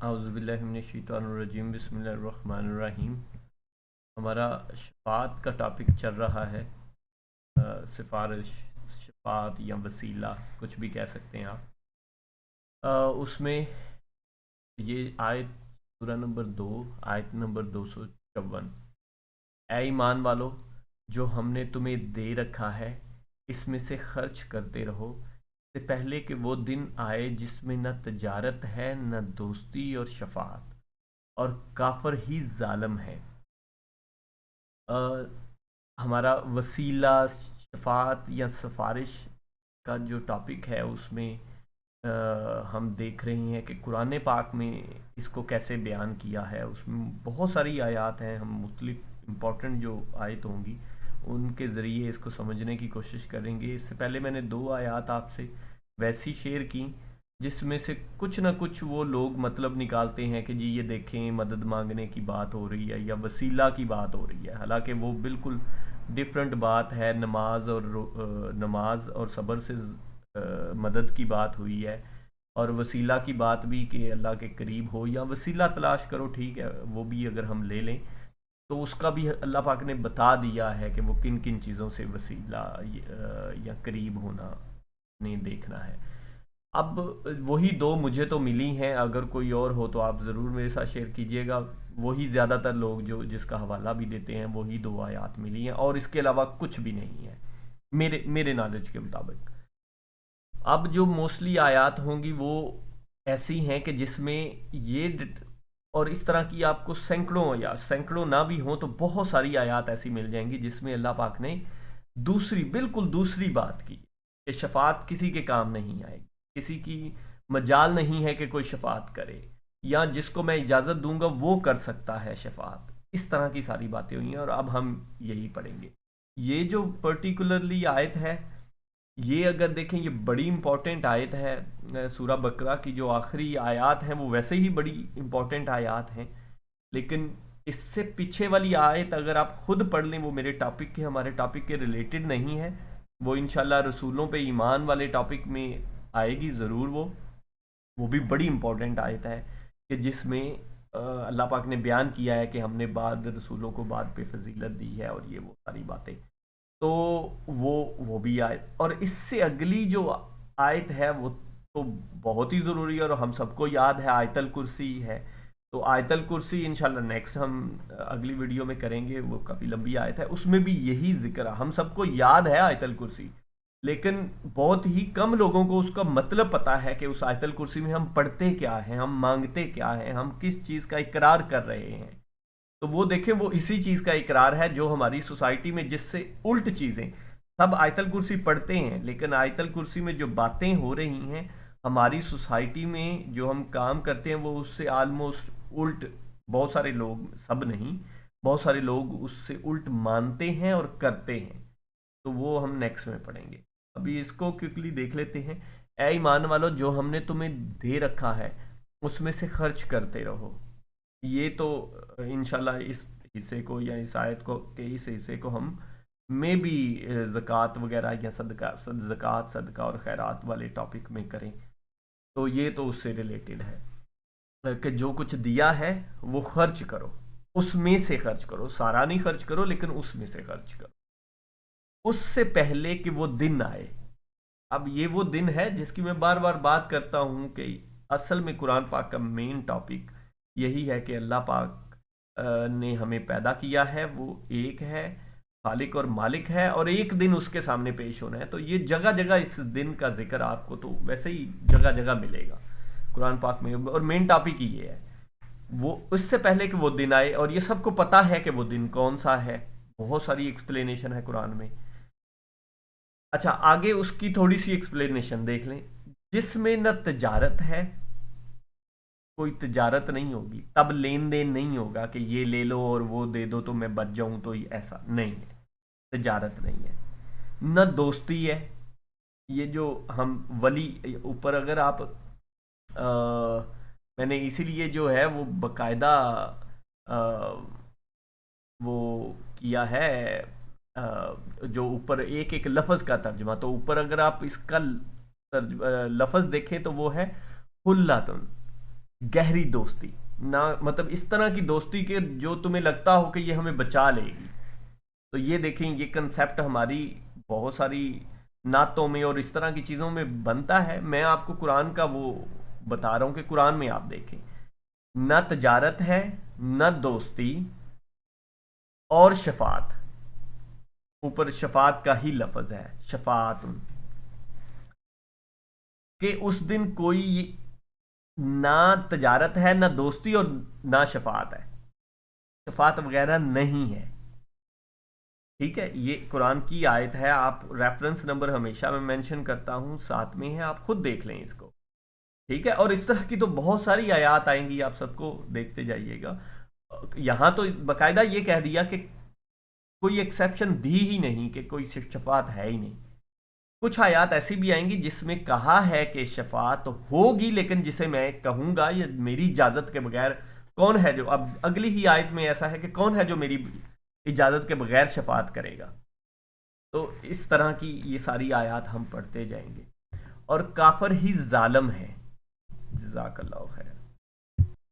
अऊज़ुबिल्लाहिमिनश्शैतानिर्रजीम बिस्मिल्लाहिर्रहमानिर्रहीम। हमारा शफ़ाअत का टॉपिक चल रहा है। सिफारिश, शफ़ाअत या वसीला, कुछ भी कह सकते हैं आप। उसमें ये आयत सूरा नंबर 2, आयत नंबर 254। ऐ ईमान वालो, जो हमने तुम्हें दे रखा है इसमें से खर्च करते रहो, इससे पहले कि वो दिन आए जिसमें न तजारत है न दोस्ती और शफात, और काफर ही जालिम है। अ, हमारा वसीला, शफात या सिफारिश का जो टॉपिक है उसमें हम देख रहे हैं कि कुरान पाक में इसको कैसे बयान किया है। उसमें बहुत सारी आयत हैं। हम मुख्तलिफ इम्पॉर्टेंट जो आयत होंगी उनके ज़रिए इसको समझने की कोशिश करेंगे। इससे पहले मैंने दो आयत आपसे वैसी शेयर की जिसमें से कुछ ना कुछ वो लोग मतलब निकालते हैं कि जी ये देखें मदद मांगने की बात हो रही है या वसीला की बात हो रही है। हालांकि वो बिल्कुल डिफरेंट बात है। नमाज और सब्र से मदद की बात हुई है, और वसीला की बात भी कि अल्लाह के करीब हो या वसीला तलाश करो, ठीक है, वो भी अगर हम ले लें तो उसका भी अल्लाह पाक ने बता दिया है कि वो किन किन चीज़ों से वसीला या करीब होना ने देखना है। अब वही दो मुझे तो मिली हैं, अगर कोई और हो तो आप ज़रूर मेरे साथ शेयर कीजिएगा। वही ज़्यादातर लोग जो जिसका हवाला भी देते हैं वही दो आयात मिली हैं, और इसके अलावा कुछ भी नहीं है मेरे मेरे नॉलेज के मुताबिक। अब जो मोस्टली आयात होंगी वो ऐसी हैं कि जिसमें और इस तरह की आपको सैकड़ों या सैकड़ों ना भी हों तो बहुत सारी आयात ऐसी मिल जाएंगी जिसमें अल्लाह पाक ने बिल्कुल दूसरी बात की कि शफात किसी के काम नहीं आएगी, किसी की मजाल नहीं है कि कोई शफात करे, या जिसको मैं इजाज़त दूंगा वो कर सकता है शफात। इस तरह की सारी बातें हुई हैं और अब हम यही पढ़ेंगे। ये जो पर्टिकुलरली आयत है, ये अगर देखें ये बड़ी इंपॉर्टेंट आयत है। सूरा बकरा की जो आखिरी आयत हैं वो वैसे ही बड़ी इंपॉर्टेंट आयत हैं, लेकिन इससे पीछे वाली आयत अगर आप खुद पढ़ लें वो मेरे टॉपिक के हमारे टॉपिक के रिलेटेड नहीं है। वो इंशाल्लाह रसूलों पे ईमान वाले टॉपिक में आएगी ज़रूर। वो भी बड़ी इंपॉर्टेंट आयत है कि जिसमें अल्लाह पाक ने बयान किया है कि हमने बाद रसूलों को बाद पे फजीलत दी है और ये वो सारी बातें। तो वो भी आयत, और इससे अगली जो आयत है वो तो बहुत ही ज़रूरी है और हम सबको याद है, आयतल कुर्सी है। तो आयतल कुर्सी इंशाल्लाह नेक्स्ट हम अगली वीडियो में करेंगे। वो काफ़ी लंबी आयत है, उसमें भी यही जिक्र है। हम सबको याद है आयतल कुर्सी, लेकिन बहुत ही कम लोगों को उसका मतलब पता है कि उस आयतल कुर्सी में हम पढ़ते क्या हैं, हम मांगते क्या हैं, हम किस चीज़ का इकरार कर रहे हैं। तो वो देखें, वो इसी चीज़ का इकरार है जो हमारी सोसाइटी में जिससे उल्ट चीज़ें, सब आयतल कुर्सी पढ़ते हैं लेकिन आयतल कुर्सी में जो बातें हो रही हैं हमारी सोसाइटी में, जो हम काम करते हैं वो उससे आलमोस्ट उल्ट। बहुत सारे लोग, सब नहीं, बहुत सारे लोग उससे उल्ट मानते हैं और करते हैं। तो वो हम नेक्स्ट में पढ़ेंगे। अभी इसको क्विकली देख लेते हैं। ऐ ईमान वालों, जो हमने तुम्हें दे रखा है उसमें से खर्च करते रहो। ये तो इंशाल्लाह इस हिस्से को या इस आयत को के इस हिस्से को हम में भी ज़कात वगैरह या ज़कात सदका और खैरात वाले टॉपिक में करें। तो ये तो उससे रिलेटेड है कि जो कुछ दिया है वो खर्च करो, उसमें से खर्च करो, सारा नहीं खर्च करो लेकिन उसमें से खर्च करो, उससे पहले कि वो दिन आए। अब ये वो दिन है जिसकी मैं बार बार बात करता हूँ कि असल में कुरान पाक का मेन टॉपिक यही है कि अल्लाह पाक ने हमें पैदा किया है, वो एक है, खालिक और मालिक है, और एक दिन उसके सामने पेश होना है। तो ये जगह जगह इस दिन का जिक्र आपको तो वैसे ही जगह जगह मिलेगा कुरान पाक में, और मेन टॉपिक ही ये है। वो उससे पहले कि वो दिन आए, और ये सबको पता है कि वो दिन कौन सा है। बहुत सारी एक्सप्लेनेशन है कुरान में। अच्छा, आगे उसकी थोड़ी सी एक्सप्लेनेशन देख लें। जिसमें न तजारत है, कोई तजारत नहीं होगी, तब लेन देन नहीं होगा कि ये ले लो और वो दे दो तो मैं बच जाऊं, तो ये ऐसा नहीं है, तजारत नहीं है। न दोस्ती है। ये जो हम वली ऊपर अगर आप मैंने इसीलिए जो है वो बकायदा वो किया है, जो ऊपर एक एक लफ्ज़ का तर्जमा, तो ऊपर अगर आप इसका लफ्ज़ देखें तो वो है हुल्लातुन। گہری دوستی نہ، مطلب اس طرح کی دوستی کہ جو تمہیں لگتا ہو کہ یہ ہمیں بچا لے گی. تو یہ دیکھیں، یہ کنسیپٹ ہماری بہت ساری نعتوں میں اور اس طرح کی چیزوں میں بنتا ہے. میں آپ کو قرآن کا وہ بتا رہا ہوں کہ قرآن میں آپ دیکھیں، نہ تجارت ہے، نہ دوستی، اور شفاعت. اوپر شفاعت کا ہی لفظ ہے، شفاعت، کہ اس دن کوئی نہ تجارت ہے، نہ دوستی، اور نہ شفاعت ہے. شفاعت وغیرہ نہیں ہے. ٹھیک ہے، یہ قرآن کی آیت ہے. آپ ریفرنس نمبر ہمیشہ میں مینشن کرتا ہوں، ساتھ میں ہے، آپ خود دیکھ لیں اس کو. ٹھیک ہے، اور اس طرح کی تو بہت ساری آیات آئیں گی، آپ سب کو دیکھتے جائیے گا. یہاں تو باقاعدہ یہ کہہ دیا کہ کوئی ایکسیپشن دی ہی نہیں کہ کوئی شفاعت ہے ہی نہیں. کچھ آیات ایسی بھی آئیں گی جس میں کہا ہے کہ شفاعت ہوگی، لیکن جسے میں کہوں گا یہ میری اجازت کے بغیر. کون ہے جو، اب اگلی ہی آیت میں ایسا ہے کہ کون ہے جو میری اجازت کے بغیر شفاعت کرے گا. تو اس طرح کی یہ ساری آیات ہم پڑھتے جائیں گے. اور کافر ہی ظالم ہے. جزاک اللہ خیر.